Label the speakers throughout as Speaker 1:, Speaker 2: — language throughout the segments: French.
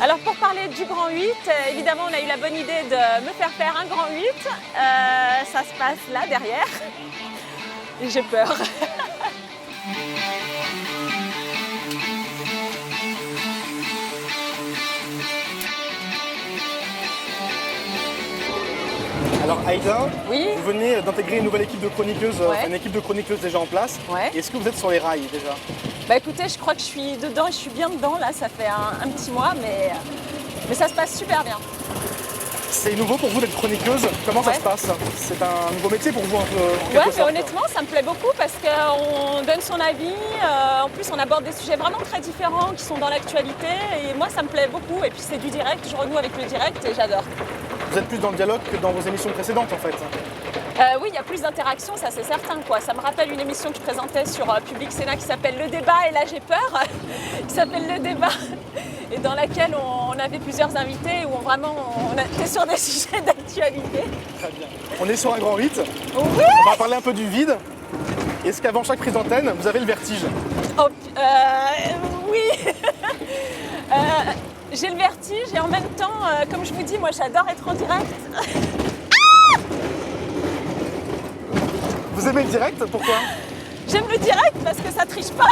Speaker 1: Alors pour parler du Grand 8, évidemment on a eu la bonne idée de me faire un Grand 8. Ça se passe là derrière. Et j'ai peur.
Speaker 2: Alors Aïda,
Speaker 1: Oui.
Speaker 2: vous venez d'intégrer une nouvelle équipe de chroniqueuses,
Speaker 1: Ouais.
Speaker 2: une équipe de chroniqueuses déjà en place.
Speaker 1: Ouais.
Speaker 2: Est-ce que vous êtes sur les rails déjà?
Speaker 1: Bah écoutez, je crois que je suis dedans et je suis bien dedans là, ça fait un petit mois, mais ça se passe super bien.
Speaker 2: C'est nouveau pour vous d'être chroniqueuse, comment ça
Speaker 1: Ouais.
Speaker 2: se passe? C'est un nouveau métier pour vous un peu en
Speaker 1: Ouais,
Speaker 2: quelque
Speaker 1: mais
Speaker 2: sorte.
Speaker 1: honnêtement, ça me plaît beaucoup parce qu'on donne son avis. En plus, on aborde des sujets vraiment très différents qui sont dans l'actualité. Et moi, ça me plaît beaucoup. Et puis, c'est du direct. Je renoue avec le direct et j'adore.
Speaker 2: Vous êtes plus dans le dialogue que dans vos émissions précédentes en fait.
Speaker 1: Oui, il y a plus d'interaction, ça c'est certain, quoi. Ça me rappelle une émission que je présentais sur Public Sénat qui s'appelle Le Débat. Et là, j'ai peur. Qui s'appelle Le Débat. Et dans laquelle on avait plusieurs invités où on était sur des sujets d'actualité.
Speaker 2: Très bien. On est sur un Grand 8,
Speaker 1: Oui.
Speaker 2: on va parler un peu du vide. Est-ce qu'avant chaque prise d'antenne, vous avez le vertige?
Speaker 1: Oh, oui. J'ai le vertige et en même temps, comme je vous dis, moi j'adore être en direct.
Speaker 2: Vous aimez le direct? Pourquoi?
Speaker 1: J'aime le direct parce que ça triche pas.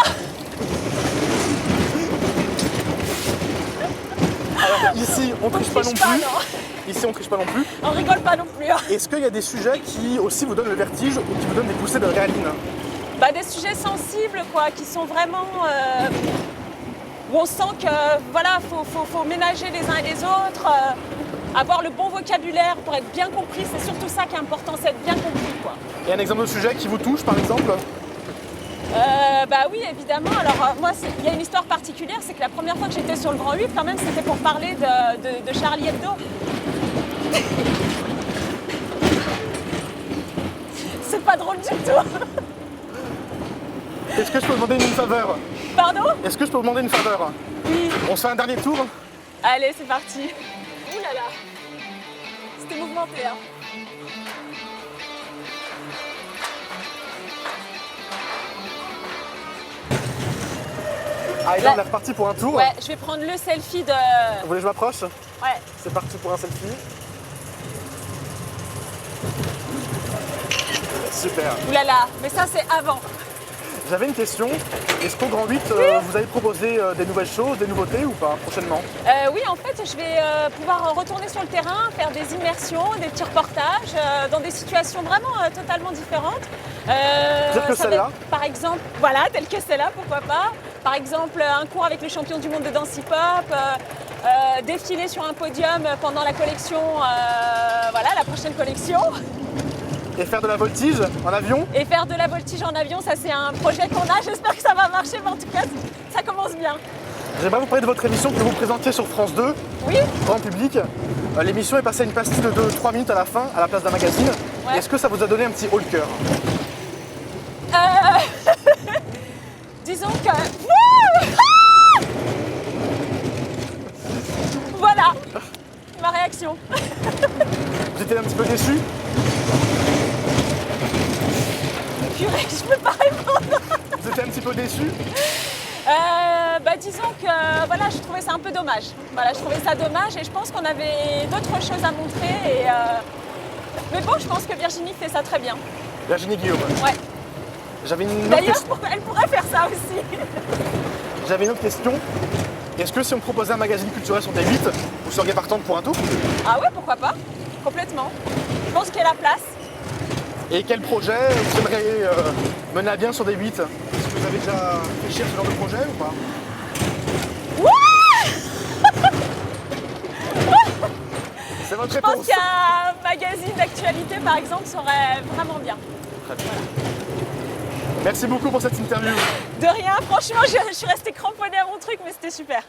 Speaker 2: Alors ici, on triche pas non
Speaker 1: triche pas,
Speaker 2: plus.
Speaker 1: non.
Speaker 2: Ici, on triche pas non plus.
Speaker 1: On rigole pas non plus.
Speaker 2: Est-ce qu'il y a des sujets qui aussi vous donnent le vertige ou qui vous donnent des poussées d'adrénaline?
Speaker 1: Bah, des sujets sensibles, quoi, qui sont vraiment où on sent que voilà, faut ménager les uns et les autres, avoir le bon vocabulaire pour être bien compris. C'est surtout ça qui est important, c'est être bien compris, quoi.
Speaker 2: Et un exemple de sujet qui vous touche par exemple?
Speaker 1: Bah oui, évidemment. Alors moi, il y a une histoire particulière, c'est que la première fois que j'étais sur le Grand 8, quand même, c'était pour parler de Charlie Hebdo. C'est pas drôle du tout.
Speaker 2: Est-ce que je peux vous demander une faveur?
Speaker 1: Pardon?
Speaker 2: Est-ce que je peux vous demander une faveur?
Speaker 1: Oui.
Speaker 2: On se fait un dernier tour?
Speaker 1: Allez, c'est parti. Ouh là là. C'était mouvementé, hein.
Speaker 2: Ah, et là, on est reparti pour un tour.
Speaker 1: Ouais, je vais prendre le selfie de...
Speaker 2: Vous voulez que je m'approche?
Speaker 1: Ouais.
Speaker 2: C'est parti pour un selfie. Super.
Speaker 1: Ouh là là, mais ça c'est avant.
Speaker 2: J'avais une question. Est-ce qu'au Grand 8, vous allez proposer des nouvelles choses, des nouveautés ou pas prochainement?
Speaker 1: Oui, en fait, je vais pouvoir retourner sur le terrain, faire des immersions, des petits reportages dans des situations vraiment totalement différentes.
Speaker 2: Dire que
Speaker 1: ça va
Speaker 2: celle-là?
Speaker 1: être, par exemple, voilà, telle que celle-là, pourquoi pas. Par exemple, un cours avec les champions du monde de danse hip-hop, défiler sur un podium pendant la collection, voilà, la prochaine collection.
Speaker 2: Et faire de la voltige en avion?
Speaker 1: Et faire de la voltige en avion, ça c'est un projet qu'on a. J'espère que ça va marcher, mais en tout cas, ça commence bien.
Speaker 2: J'aimerais vous parler de votre émission que vous présentiez sur France 2,
Speaker 1: Oui.
Speaker 2: grand public. L'émission est passée à une pastille de 2-3 minutes à la fin, à la place d'un magazine.
Speaker 1: Ouais.
Speaker 2: Est-ce que ça vous a donné un petit haut le cœur?
Speaker 1: Disons que... Wouh! Voilà ma réaction.
Speaker 2: Vous étiez un petit peu déçu?
Speaker 1: Purée, je peux pas répondre.
Speaker 2: Vous étiez un petit peu déçu?
Speaker 1: Bah disons que voilà, je trouvais ça un peu dommage. Voilà, je trouvais ça dommage et je pense qu'on avait d'autres choses à montrer. Mais bon, je pense que Virginie fait ça très bien.
Speaker 2: Virginie Guillaume.
Speaker 1: Ouais.
Speaker 2: J'avais une autre
Speaker 1: D'ailleurs,
Speaker 2: question.
Speaker 1: elle pourrait faire ça aussi.
Speaker 2: J'avais une autre question. Est-ce que si on proposait un magazine culturel sur D8, vous seriez partante pour un tour?
Speaker 1: Ah ouais, pourquoi pas? Complètement. Je pense qu'il y a la place.
Speaker 2: Et quel projet vous aimeriez mener à bien sur D8? Est-ce que vous avez déjà réfléchi à ce genre de projet ou pas? C'est votre
Speaker 1: Je pense
Speaker 2: réponse.
Speaker 1: qu'un magazine d'actualité, par exemple, serait vraiment bien.
Speaker 2: Très bien. Merci beaucoup pour cette interview.
Speaker 1: De rien, franchement, je suis restée cramponnée à mon truc, mais c'était super.